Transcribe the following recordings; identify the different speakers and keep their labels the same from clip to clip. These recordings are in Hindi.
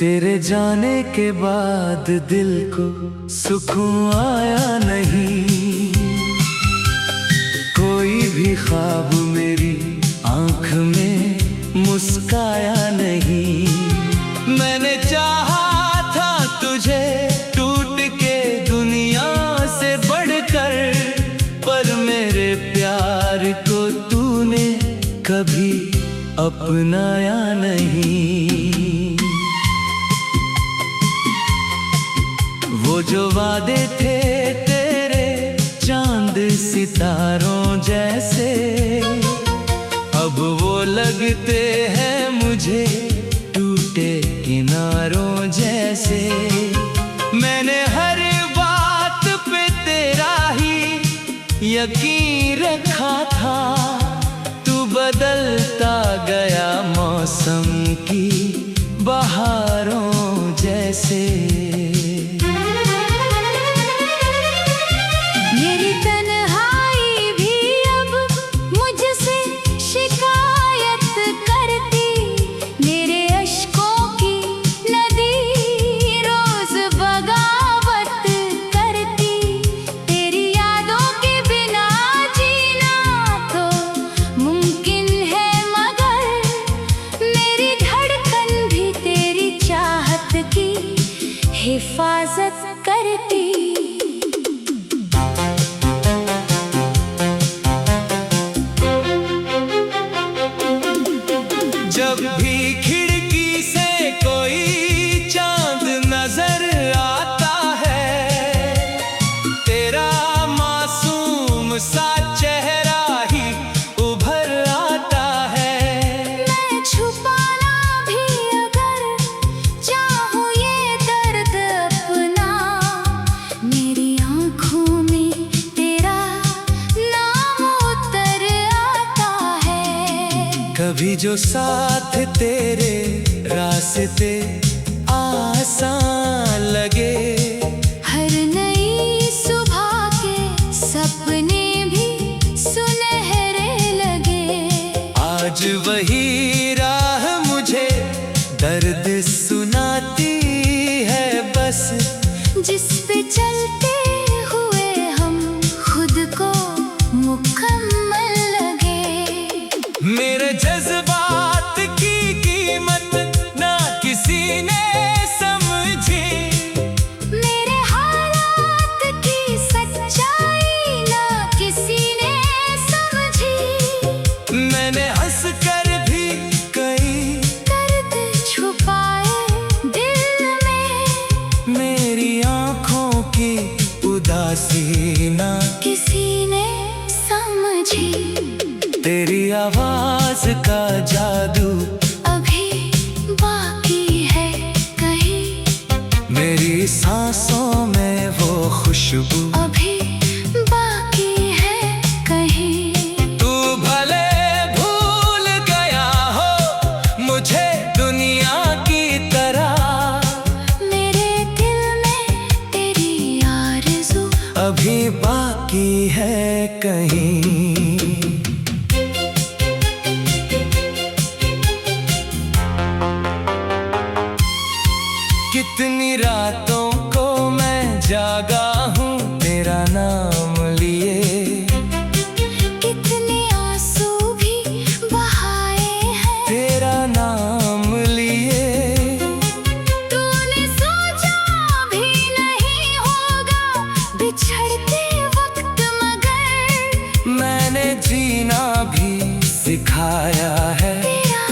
Speaker 1: तेरे जाने के बाद दिल को सुकून आया नहीं। कोई भी ख्वाब मेरी आंख में मुस्काया नहीं। मैंने चाहा था तुझे टूट के दुनिया से बढ़कर, पर मेरे प्यार को तूने कभी अपनाया नहीं। वो जो वादे थे तेरे चांद सितारों जैसे, अब वो लगते हैं मुझे टूटे किनारों जैसे। मैंने हर बात पे तेरा ही यकीन रखा था, तू बदलता गया मौसम की बहारों जैसे।
Speaker 2: हिफाजत करती।
Speaker 1: जब भी खिड़की से कोई चांद नजर आता है, तेरा मासूम सा चेहरा ही उभर आता है।
Speaker 2: मैं छुपाना भी अगर चाहूँ ये दर्द अपना, मेरी आँखों में तेरा नाम उतर आता है।
Speaker 1: कभी जो साथ तेरे रास्ते आसान लगे,
Speaker 2: हर नई सुबह के सपने भी सुनहरे लगे।
Speaker 1: आज वही राह मुझे दर्द सुनाती है बस,
Speaker 2: जिस पे चलते हुए हम खुद को मुकम्मल लगे।
Speaker 1: मेरे जज्बात की कीमत ना किसी ने समझी,
Speaker 2: मेरे हालात की सच्चाई ना किसी ने समझी।
Speaker 1: मैंने हंस कर भी कई
Speaker 2: दर्द छुपाए दिल में,
Speaker 1: मेरी आंखों की उदासी ना
Speaker 2: किसी ने समझी।
Speaker 1: तेरी आवाज का जादू
Speaker 2: अभी बाकी है कहीं,
Speaker 1: मेरी सांसों में वो खुशबू
Speaker 2: अभी बाकी है कहीं।
Speaker 1: तू भले भूल गया हो मुझे दुनिया की तरह,
Speaker 2: मेरे दिल में तेरी आरज़ू
Speaker 1: अभी बाकी है कहीं। कितनी रातों को मैं जागा हूँ तेरा नाम लिए,
Speaker 2: कितने आंसू भी बहाए हैं
Speaker 1: तेरा नाम लिए।
Speaker 2: तूने सोचा भी नहीं होगा बिछड़ते वक्त, मगर
Speaker 1: मैंने जीना भी सिखाया है
Speaker 2: तेरा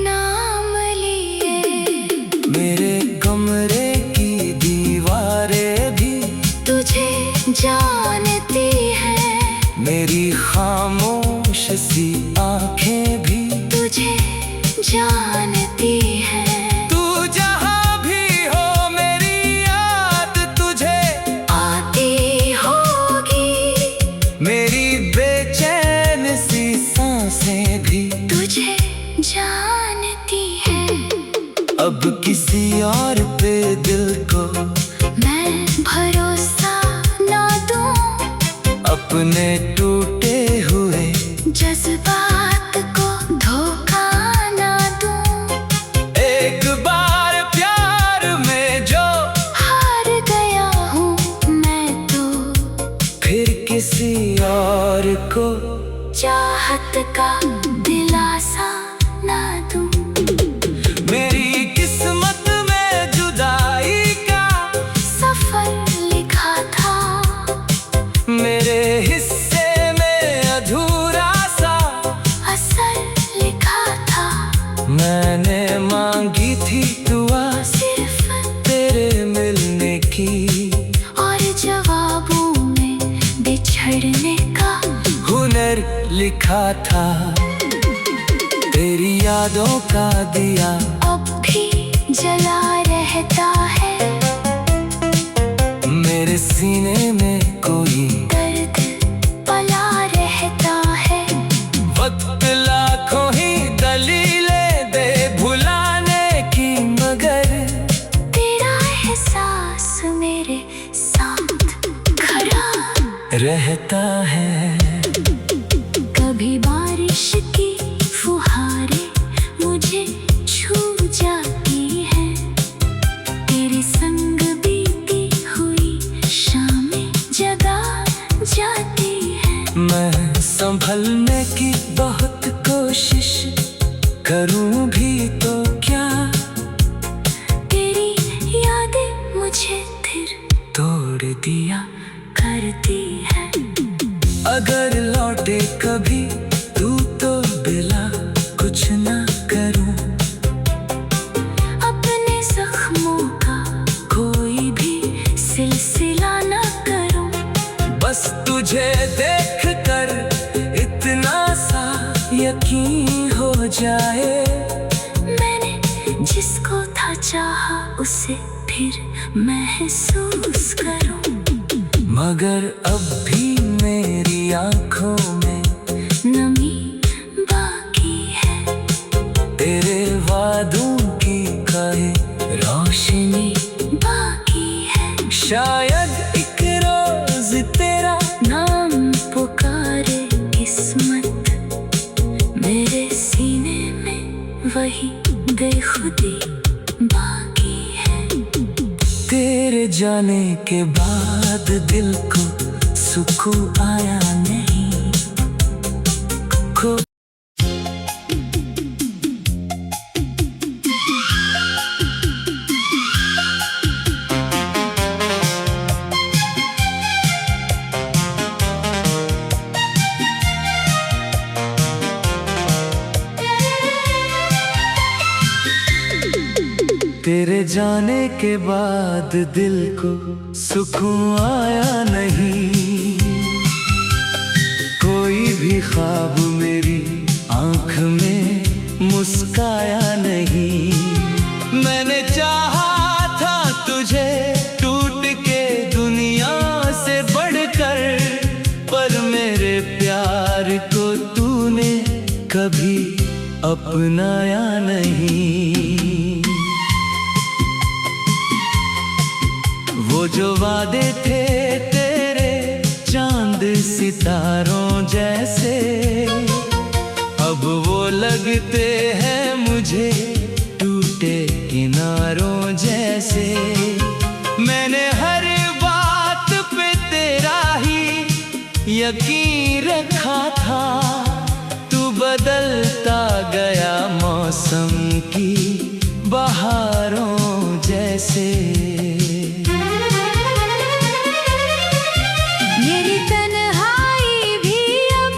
Speaker 2: नाम लिए।
Speaker 1: मेरे कमरे की दीवारें भी
Speaker 2: तुझे जानती है,
Speaker 1: मेरी खामोश सी आंखें भी
Speaker 2: तुझे जानती है।
Speaker 1: तू जहाँ भी हो मेरी याद तुझे
Speaker 2: आती होगी,
Speaker 1: मेरी बेचैन सी सांसें भी
Speaker 2: तुझे जानती है।
Speaker 1: अब किसी और पे दिल को
Speaker 2: मैं भरोसा ना दूं,
Speaker 1: अपने टूटे हुए
Speaker 2: जज्बात को धोखा ना दूं।
Speaker 1: एक बार प्यार
Speaker 2: का दिलासा ना दूं।
Speaker 1: मेरी किस्मत में जुदाई का
Speaker 2: सफर लिखा था,
Speaker 1: मेरे हिस्से में अधूरा सा
Speaker 2: असर लिखा था।
Speaker 1: मैंने मांगी थी दुआ
Speaker 2: सिर्फ
Speaker 1: तेरे मिलने की,
Speaker 2: और जवाबों में बिछड़ने का
Speaker 1: हुनर लिखा था। तेरी यादों का दिया
Speaker 2: अब भी जला रहता है।
Speaker 1: मेरे सीने में कोई
Speaker 2: दर्द पला रहता है।
Speaker 1: वक्त लाखों ही दलीलें दे भुलाने की, मगर
Speaker 2: तेरा एहसास मेरे साथ खड़ा
Speaker 1: रहता है।
Speaker 2: कभी बारिश की फुहारें मुझे छू जाती हैं। तेरे संग बीती हुई शामें जगा जाती हैं।
Speaker 1: मैं संभलने की बहुत कोशिश करूं भी तो क्या,
Speaker 2: तेरी यादें मुझे फिर
Speaker 1: तोड़ दिया
Speaker 2: करती है।
Speaker 1: अगर लौटे कभी तू तो बिला कुछ ना करूं,
Speaker 2: अपने जख्मों का कोई भी सिलसिला न करूं।
Speaker 1: बस तुझे देख कर इतना सा यकीन हो जाए,
Speaker 2: मैंने जिसको था चाहा उसे फिर महसूस करूं।
Speaker 1: मगर अब भी मेरी आंखों में
Speaker 2: नमी बाकी है।
Speaker 1: तेरे वादों की कहे रोशनी
Speaker 2: बाकी है।
Speaker 1: शायद एक रोज तेरा
Speaker 2: नाम पुकारे किस्मत, मेरे सीने में वही बेखुदी बाकी है।
Speaker 1: तेरे जाने के बाद दिल को सुकून आया नहीं। खो तेरे जाने के बाद दिल को सुकून आया नहीं। कोई भी ख्वाब मेरी आंख में मुस्काया नहीं। मैंने चाहा था तुझे टूट के दुनिया से बढ़कर, पर मेरे प्यार को तूने कभी अपनाया नहीं। वो जो वादे थे तेरे चांद सितारों जैसे, अब वो लगते हैं मुझे टूटे किनारों जैसे। मैंने हर बात पे तेरा ही यकीन रखा था, तू बदलता गया मौसम की बहारों जैसे।
Speaker 2: मेरी तन्हाई भी अब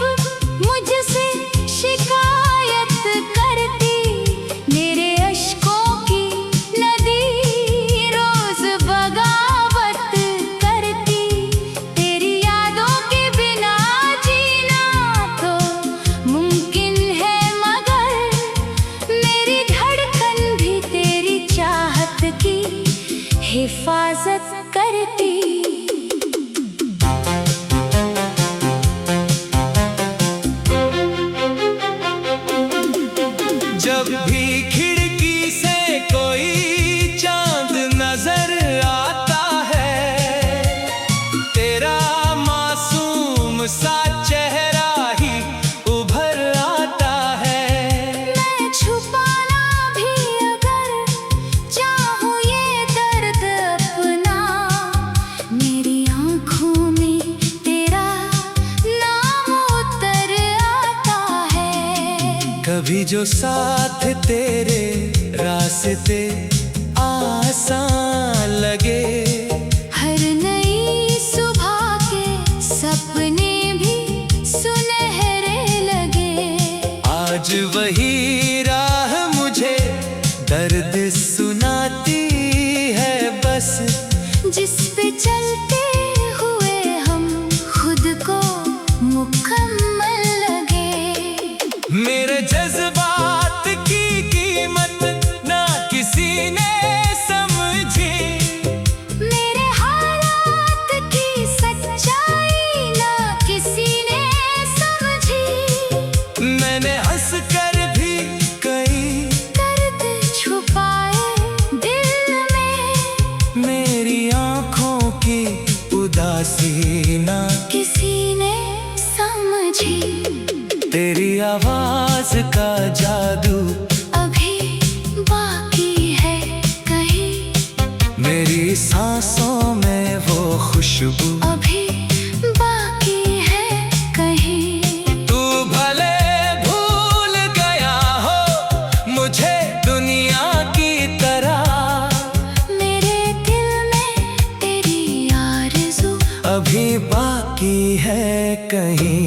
Speaker 2: मुझसे शिकायत करती, मेरे अश्कों की नदी रोज बगावत करती। तेरी यादों के बिना जीना तो मुमकिन है, मगर मेरी धड़कन
Speaker 1: कभी जो साथ तेरे रास्ते आसान लगे,
Speaker 2: हर नई सुबह के सपने भी सुनहरे लगे।
Speaker 1: आज वही राह मुझे दर्द सुनाती है बस,
Speaker 2: जिस पे चलते हुए हम खुद को मुकम्मल लगे।
Speaker 1: मेरे जज्बात की कीमत ना किसी ने समझी,
Speaker 2: मेरे हालात की सच्चाई ना किसी ने समझी।
Speaker 1: मैंने हंस कर भी कई
Speaker 2: दर्द छुपाए दिल में,
Speaker 1: मेरी आंखों की उदासी ना
Speaker 2: किसी ने समझी।
Speaker 1: तेरी आवाज का जादू
Speaker 2: अभी बाकी है कहीं,
Speaker 1: मेरी सांसों में वो खुशबू
Speaker 2: अभी बाकी है कहीं।
Speaker 1: तू भले भूल गया हो मुझे दुनिया की तरह,
Speaker 2: मेरे दिल में तेरी आरज़ू
Speaker 1: अभी बाकी है कहीं।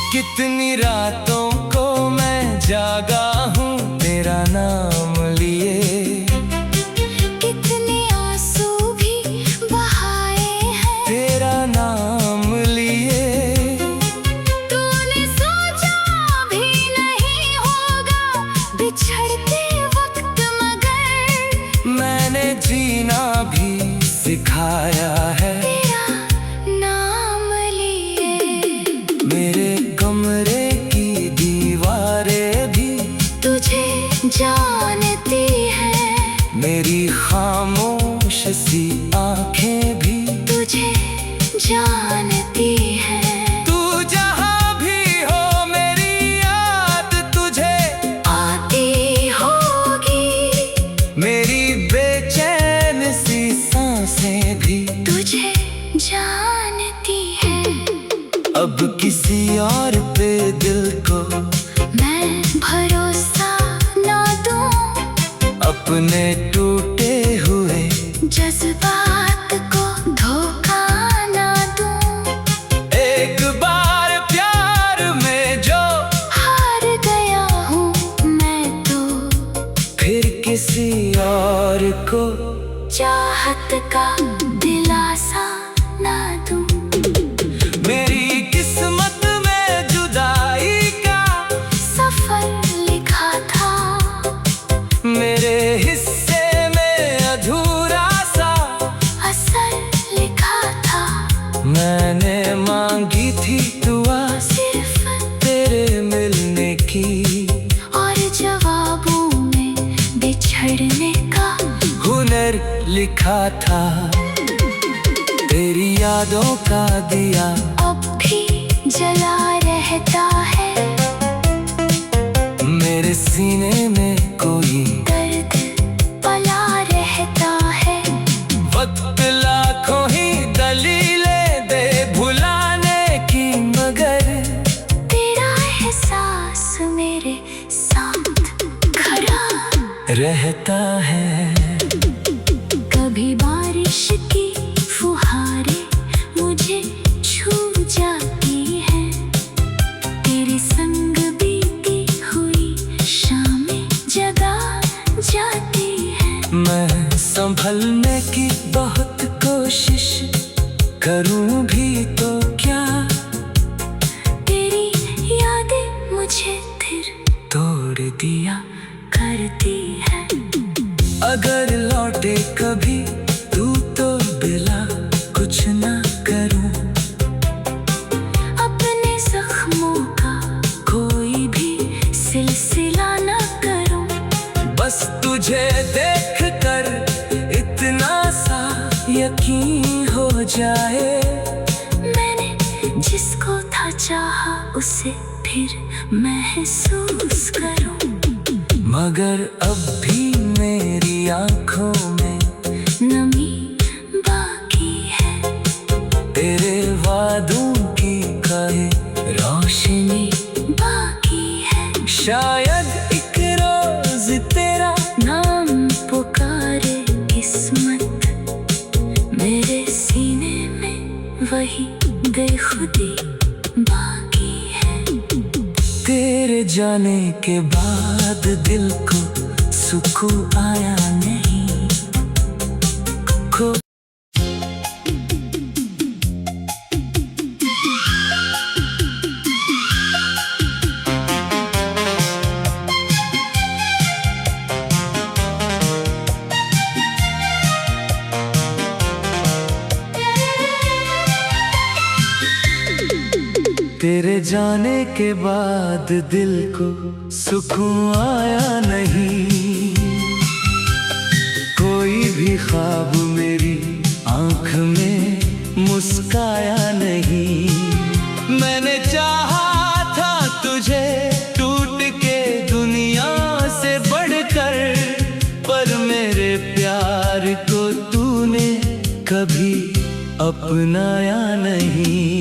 Speaker 1: कितनी रातों को मैं जागा हूँ तेरा नाम लिए,
Speaker 2: कितने आंसू भी बहाए हैं
Speaker 1: तेरा नाम लिए।
Speaker 2: तूने सोचा भी नहीं होगा बिछड़ते वक्त, मगर
Speaker 1: मैंने जीना भी सिखाया है
Speaker 2: तेरा नाम लिए।
Speaker 1: मेरे कमरे की दीवारें भी
Speaker 2: तुझे जानती है,
Speaker 1: मेरी खामोश सी आंखें भी
Speaker 2: तुझे जानती है।
Speaker 1: तू जहाँ भी हो मेरी याद तुझे
Speaker 2: आती होगी,
Speaker 1: मेरी बेचैन सी सांसें भी
Speaker 2: तुझे जानती है।
Speaker 1: अब किसी और पे दिल को
Speaker 2: मैं भरोसा ना दूं,
Speaker 1: अपने टूटे हुए
Speaker 2: जज्बात को धोखा ना दूं।
Speaker 1: एक बार प्यार में जो
Speaker 2: हार गया हूँ मैं तो,
Speaker 1: फिर किसी और को
Speaker 2: चाहत का दिलासा ना दूं।
Speaker 1: मेरी किस्मत में जुदाई का
Speaker 2: सफर लिखा था,
Speaker 1: मेरे हिस्से में अधूरा सा
Speaker 2: असर लिखा था।
Speaker 1: मैंने मांगी थी दुआ
Speaker 2: सिर्फ
Speaker 1: तेरे मिलने की,
Speaker 2: और जवाबों में बिछड़ने का
Speaker 1: हुनर लिखा था। तेरी यादों का दिया
Speaker 2: अब भी जला रहता है,
Speaker 1: मेरे सीने में कोई
Speaker 2: दर्द पला रहता है।
Speaker 1: वक्त लाखों ही दलीलें दे भुलाने की, मगर
Speaker 2: तेरा एहसास मेरे साथ खड़ा
Speaker 1: रहता है।
Speaker 2: कभी बारिश की फुहारें मुझे छू जाती हैं, तेरे संग बीती हुई शामें जगा जाती हैं।
Speaker 1: मैं संभलने की बहुत कोशिश करूं भी तो क्या,
Speaker 2: तेरी यादें मुझे फिर
Speaker 1: तोड़ दिया
Speaker 2: करती है।
Speaker 1: अगर लौटे कभी तू तो बिला कुछ ना करूं,
Speaker 2: अपने जख्मों का कोई भी सिलसिला न करूं।
Speaker 1: बस तुझे देख कर इतना सा यकीन हो जाए,
Speaker 2: मैंने जिसको था चाहा उसे फिर महसूस करूं।
Speaker 1: मगर अब भी मेरी आंखों में
Speaker 2: नमी बाकी है। मेरे सीने में वही बेखुदी बाकी है।
Speaker 1: तेरे जाने के बाद दिल को सुकून आया नहीं। खो तेरे जाने के बाद दिल को सुकून आया नहीं। कोई भी ख्वाब मेरी आंख में मुस्काया नहीं। मैंने चाहा था तुझे टूट के दुनिया से बढ़कर, पर मेरे प्यार को तूने कभी अपनाया नहीं।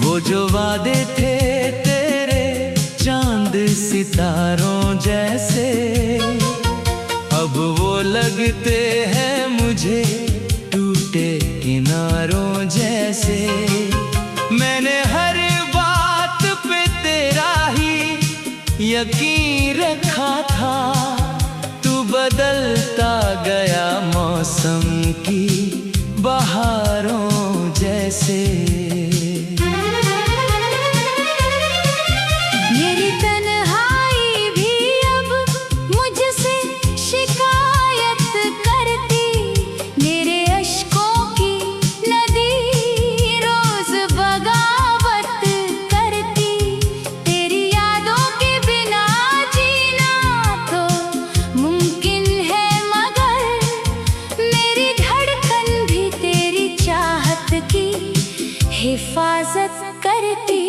Speaker 1: वो जो वादे थे तेरे चांद सितारों जैसे, अब वो लगते हैं मुझे टूटे किनारों जैसे। मैंने हर बात पे तेरा ही यकीन रखा था, तू बदलता गया मौसम की बहारों जैसे।
Speaker 2: हिफाजत करती।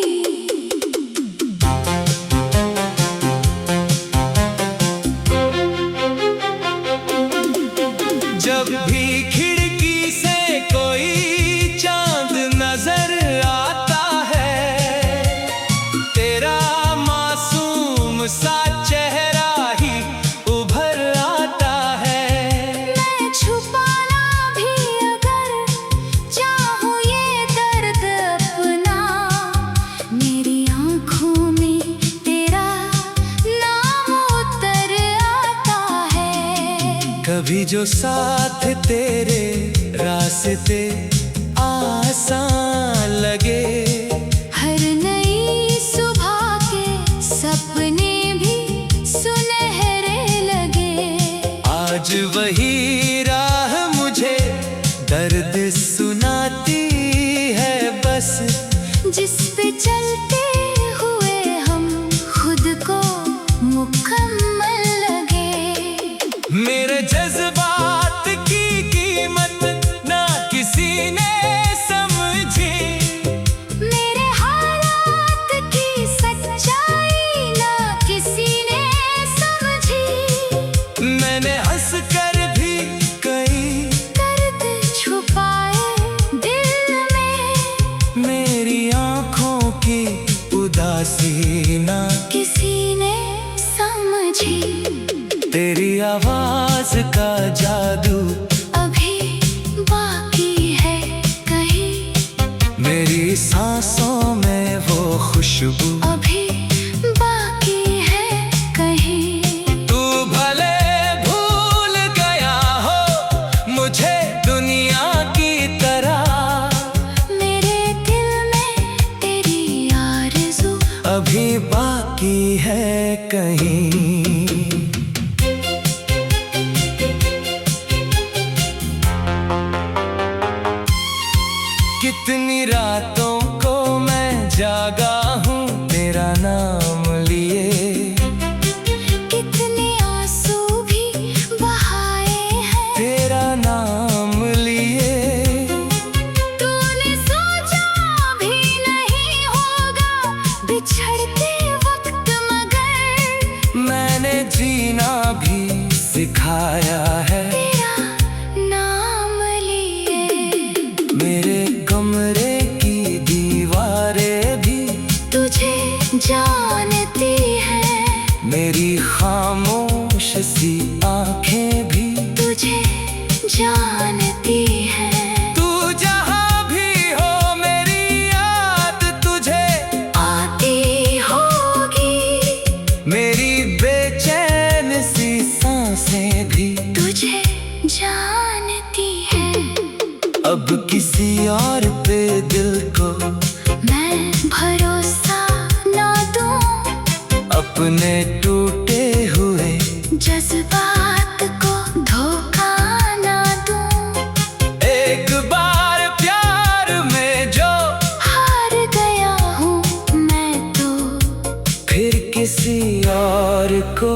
Speaker 1: जब भी खिड़की से कोई चांद नजर आता है, तेरा मासूम सा चेहरा ही उभर आता है।
Speaker 2: मैं छुपाना भी अगर चाहूँ ये दर्द अपना, मेरी आँखों में तेरा नाम उतर आता है।
Speaker 1: कभी जो साथ तेरे रास्ते आसान लगे,
Speaker 2: हर नई सुबह के सपने भी सुनहरे लगे।
Speaker 1: आज वही राह मुझे दर्द सुनाती है बस,
Speaker 2: जिस पे चलते हुए हम खुद को मुकम्मल लगे।
Speaker 1: मेरे जज्बात की कीमत ना किसी ने समझी,
Speaker 2: मेरे हालात की सच्चाई ना किसी ने समझी।
Speaker 1: मैंने हंस कर भी कई
Speaker 2: दर्द छुपाए दिल में,
Speaker 1: मेरी आंखों की उदासी ना
Speaker 2: किसी ने समझी।
Speaker 1: तेरी आवाज का जादू
Speaker 2: अभी बाकी है कहीं,
Speaker 1: मेरी सांसों में वो खुशबू
Speaker 2: अभी बाकी है कहीं।
Speaker 1: तू भले भूल गया हो मुझे दुनिया की तरह,
Speaker 2: मेरे दिल में तेरी आरज़ू
Speaker 1: अभी बाकी है कहीं। कितनी रातों को मैं जागा हूँ तेरा नाम लिए,
Speaker 2: कितने आंसू भी बहाए हैं
Speaker 1: तेरा नाम लिए।
Speaker 2: तूने सोचा भी नहीं होगा बिछड़ते वक्त, मगर
Speaker 1: मैंने जीना भी सिखाया है
Speaker 2: तेरा नाम लिए।
Speaker 1: मेरे कमरे की दीवारें भी
Speaker 2: तुझे जानती है,
Speaker 1: मेरी खामोश सी आंखें भी
Speaker 2: जानती है।
Speaker 1: तू जहाँ भी हो मेरी याद तुझे
Speaker 2: आती होगी।
Speaker 1: मेरी बेचैन सी सांसें भी
Speaker 2: तुझे जानती है।
Speaker 1: अब किसी और पे दिल को
Speaker 2: मैं भरोसा ना दूं।
Speaker 1: अपने टूटे हुए
Speaker 2: जज्बात को धोखा ना दूं।
Speaker 1: एक बार प्यार में जो
Speaker 2: हार गया हूँ मैं तो
Speaker 1: फिर किसी और को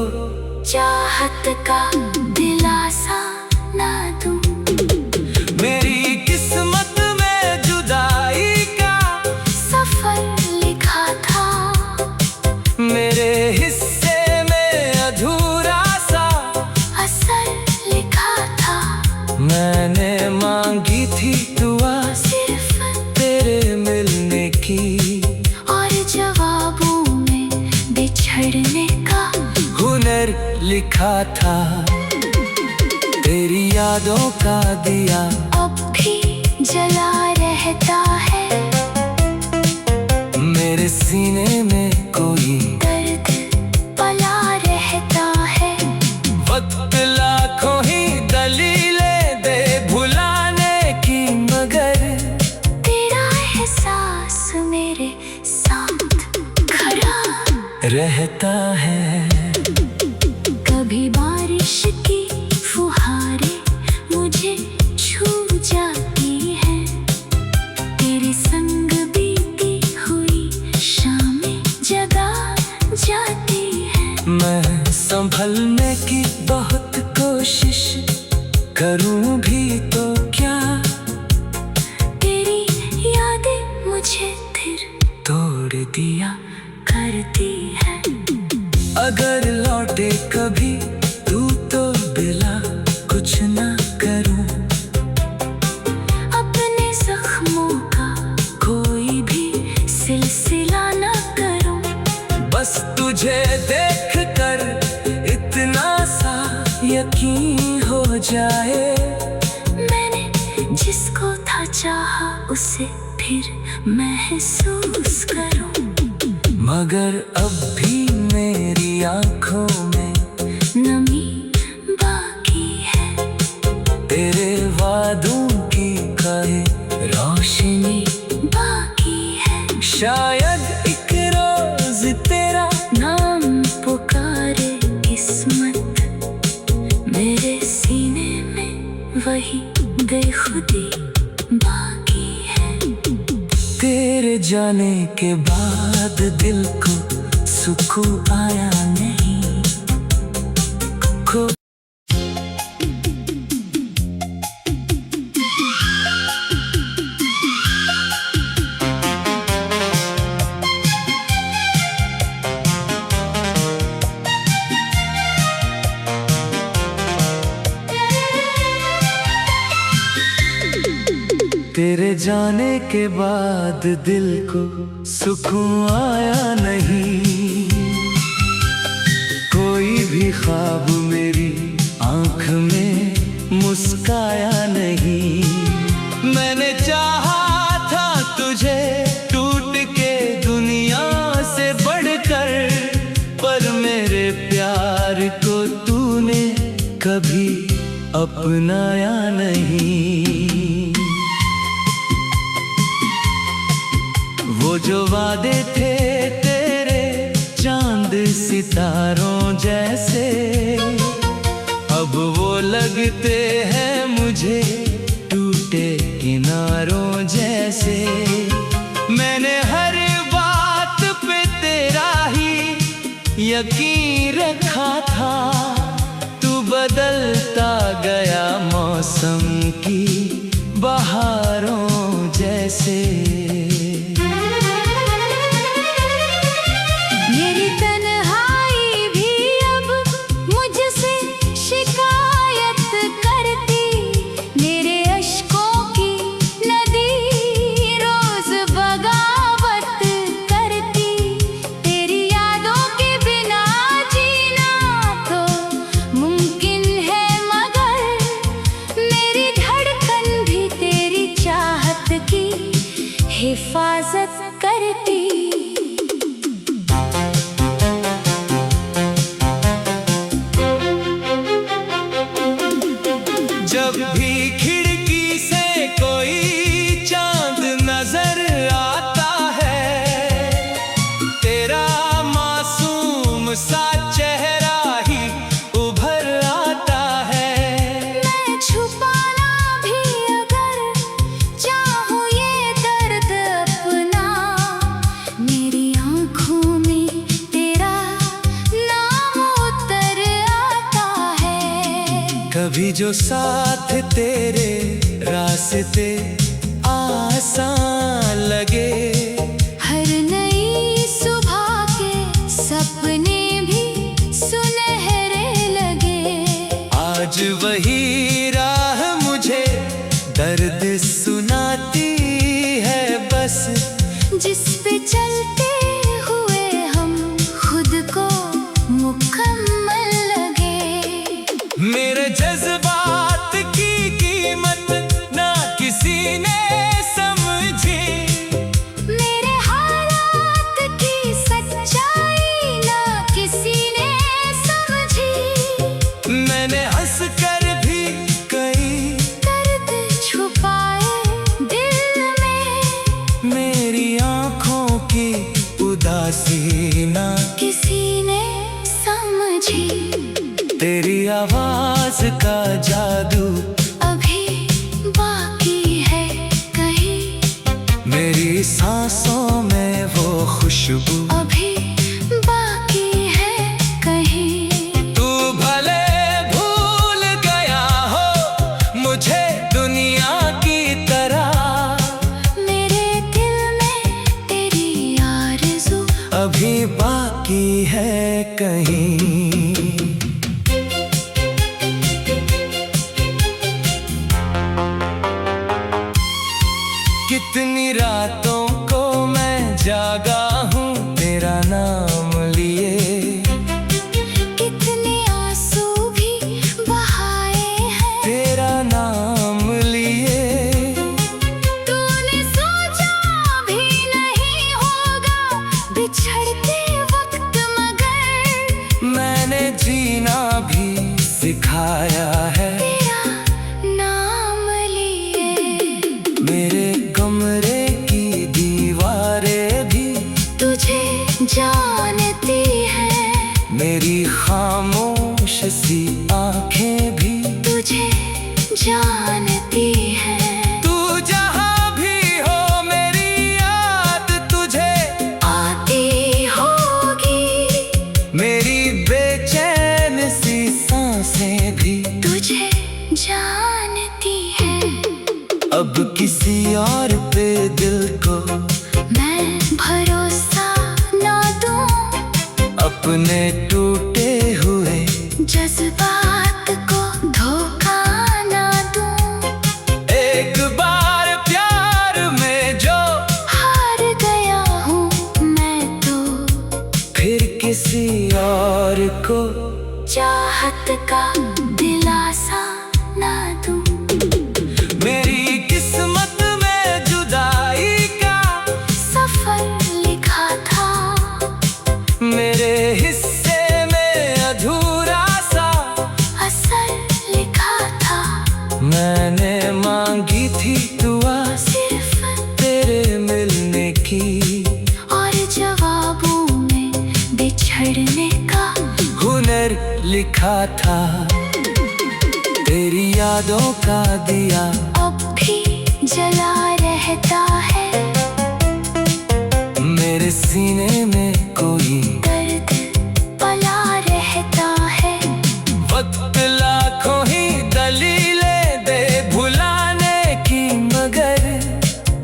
Speaker 2: चाहत का दिलासा ना दूं।
Speaker 1: मेरी किस्मत में जुदाई का
Speaker 2: सफर लिखा था।
Speaker 1: मेरे हिस्से में अधूरा सा
Speaker 2: असर लिखा था।
Speaker 1: मैंने मांगी थी दुआ
Speaker 2: सिर्फ
Speaker 1: तेरे मिलने की
Speaker 2: और जवाबों में बिछड़ने का
Speaker 1: हुनर लिखा था। तेरी यादों का दिया
Speaker 2: अब भी जला रहता है।
Speaker 1: मेरे सीने में कोई
Speaker 2: दर्द पला रहता है।
Speaker 1: वक्त लाखों ही दलीलें दे भुलाने की मगर
Speaker 2: तेरा एहसास मेरे साथ खड़ा
Speaker 1: रहता है।
Speaker 2: कभी बारिश की फुहारें मुझे छू जाती हैं। तेरे संग बीती हुई शामें जगा जाती हैं।
Speaker 1: मैं संभलने की बहुत कोशिश करूं भी तो क्या
Speaker 2: तेरी यादें मुझे फिर
Speaker 1: तोड़ दिया
Speaker 2: करती है।
Speaker 1: अगर लौटे कभी तू तो बिला कुछ ना करूं।
Speaker 2: अपने जख्मों का कोई भी सिलसिला न करूं।
Speaker 1: बस तुझे देख कर इतना सा यकीन हो जाए
Speaker 2: मैंने जिसको था चाहा उसे फिर महसूस करूं।
Speaker 1: मगर अब भी मेरी आंखों में
Speaker 2: नमी बाकी है।
Speaker 1: तेरे वादों की कहे रोशनी
Speaker 2: बाकी है।
Speaker 1: शायद एक रोज तेरा
Speaker 2: नाम पुकारे किस्मत। मेरे सीने में वही बेखुदी बाकी है।
Speaker 1: तेरे जाने के बाद दिल को सुकून आया नहीं। खो तेरे जाने के बाद दिल को सुकून आया नहीं। कोई भी ख्वाब मेरी आंख में मुस्काया नहीं। मैंने चाहा था तुझे टूट के दुनिया से बढ़कर, पर मेरे प्यार को तूने कभी अपनाया नहीं। वो जो वादे थे तेरे चांद सितारों जैसे, अब वो लगते हैं मुझे टूटे किनारों जैसे। मैंने हर बात पे तेरा ही यकीन रखा था। तू बदलता गया मौसम की बहारों जैसे।
Speaker 2: मेरी तन्हाई भी अब मुझसे शिकायत करती। मेरे अश्कों की नदी रोज बगावत करती। तेरी यादों के बिना जीना तो मुमकिन है, मगर मेरी
Speaker 1: जब भी खिड़की से कोई चांद नजर आता है, तेरा मासूम सा चेहरा ही उभर आता है।
Speaker 2: मैं छुपाना भी अगर चाहूँ ये दर्द अपना, मेरी आँखों में तेरा नाम उतर आता है।
Speaker 1: कभी जो साथ तेरे रास्ते आसान लगे,
Speaker 2: हर नई सुबह के सपने भी सुनहरे लगे।
Speaker 1: आज वही राह मुझे दर्द सुनाती है बस,
Speaker 2: जिस पे चलते हुए हम खुद को मुकम्मल लगे।
Speaker 1: मेरे जज्बात की कीमत ना किसी ने समझी,
Speaker 2: मेरे हालात की सच्चाई ना किसी ने समझी।
Speaker 1: मैंने हंस कर भी कई
Speaker 2: दर्द छुपाए दिल में,
Speaker 1: मेरी आँखों की उदासी ना
Speaker 2: किसी ने समझी।
Speaker 1: तेरी आवाज का जादू
Speaker 2: अभी बाकी है कहीं,
Speaker 1: मेरी सांसों में वो खुशबू
Speaker 2: अभी बाकी है कहीं।
Speaker 1: तू भले भूल गया हो मुझे दुनिया की तरह,
Speaker 2: मेरे दिल में तेरी आरज़ू
Speaker 1: अभी बाकी है कहीं। कितनी रातों को मैं जागा हूँ तेरा नाम लिए,
Speaker 2: कितने आंसू भी बहाए हैं
Speaker 1: तेरा नाम लिए।
Speaker 2: तूने सोचा भी नहीं होगा बिछड़ते वक्त, मगर
Speaker 1: मैंने जीना भी सिखाया है
Speaker 2: तेरा नाम लिए।
Speaker 1: मेरे कमरे की दीवारें भी
Speaker 2: तुझे जानती है,
Speaker 1: मेरी खामोश सी आंखें भी
Speaker 2: तुझे जानती है।
Speaker 1: तू जहाँ भी हो मेरी याद तुझे
Speaker 2: आती होगी,
Speaker 1: मेरी बेचैन सी सांसें भी
Speaker 2: तुझे जानती है।
Speaker 1: अब किसी और पे दिल को
Speaker 2: मैं भरोसा ना दूं,
Speaker 1: अपने टूटे हुए
Speaker 2: जज्बात को धोखा ना दूं।
Speaker 1: एक बार प्यार में जो
Speaker 2: हार गया हूँ मैं तो,
Speaker 1: फिर किसी और को
Speaker 2: चाहत का दिलासा ना दूं।
Speaker 1: मेरी किस्मत में जुदाई का
Speaker 2: सफर लिखा था,
Speaker 1: मेरे हिस्से में अधूरा सा
Speaker 2: असर लिखा था।
Speaker 1: मैंने मांगी थी दुआ
Speaker 2: सिर्फ
Speaker 1: तेरे मिलने की,
Speaker 2: और जवाबों में बिछड़ने का
Speaker 1: हुनर लिखा था। तेरी यादों का दिया
Speaker 2: अब भी जला रहता है,
Speaker 1: मेरे सीने में कोई
Speaker 2: दर्द पला रहता है।
Speaker 1: वक्त लाखों ही दलीलें दे भुलाने की, मगर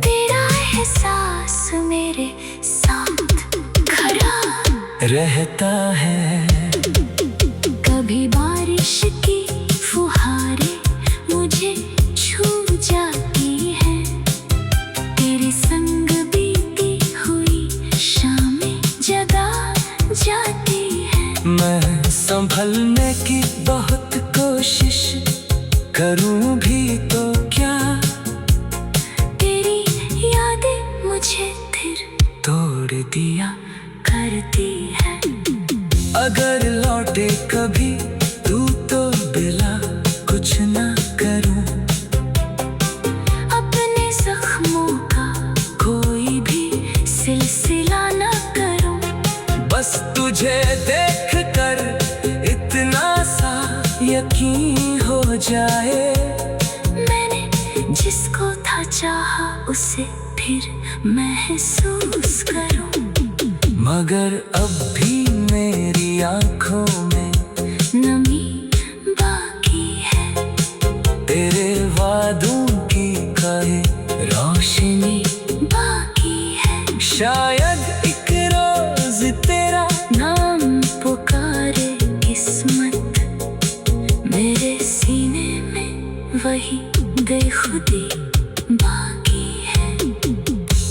Speaker 2: तेरा एहसास मेरे साथ खड़ा
Speaker 1: रहता है।
Speaker 2: कभी बारिश की फुहारें मुझे छू जाती हैं, तेरे संग बीती हुई शामें जगा जाती हैं।
Speaker 1: मैं संभलने की बहुत कोशिश करूं भी तो क्या,
Speaker 2: तेरी यादें मुझे फिर
Speaker 1: तोड़ दिया
Speaker 2: करती है।
Speaker 1: अगर लौटे कभी तू तो बिला कुछ ना कर, कहीं हो जाए।
Speaker 2: मैंने जिसको था चाहा उसे फिर महसूस करूं,
Speaker 1: मगर अब भी मेरी आंखों में
Speaker 2: नमी बाकी है।
Speaker 1: तेरे वादों की कहे रोशनी
Speaker 2: बाकी है।
Speaker 1: शायद एक रोज तेरा
Speaker 2: नाम पुकारे किस्मत, मेरे सीने में वही बेखुदी बाकी है।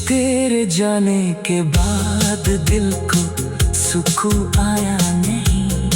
Speaker 1: तेरे जाने के बाद दिल को सुकून आया नहीं।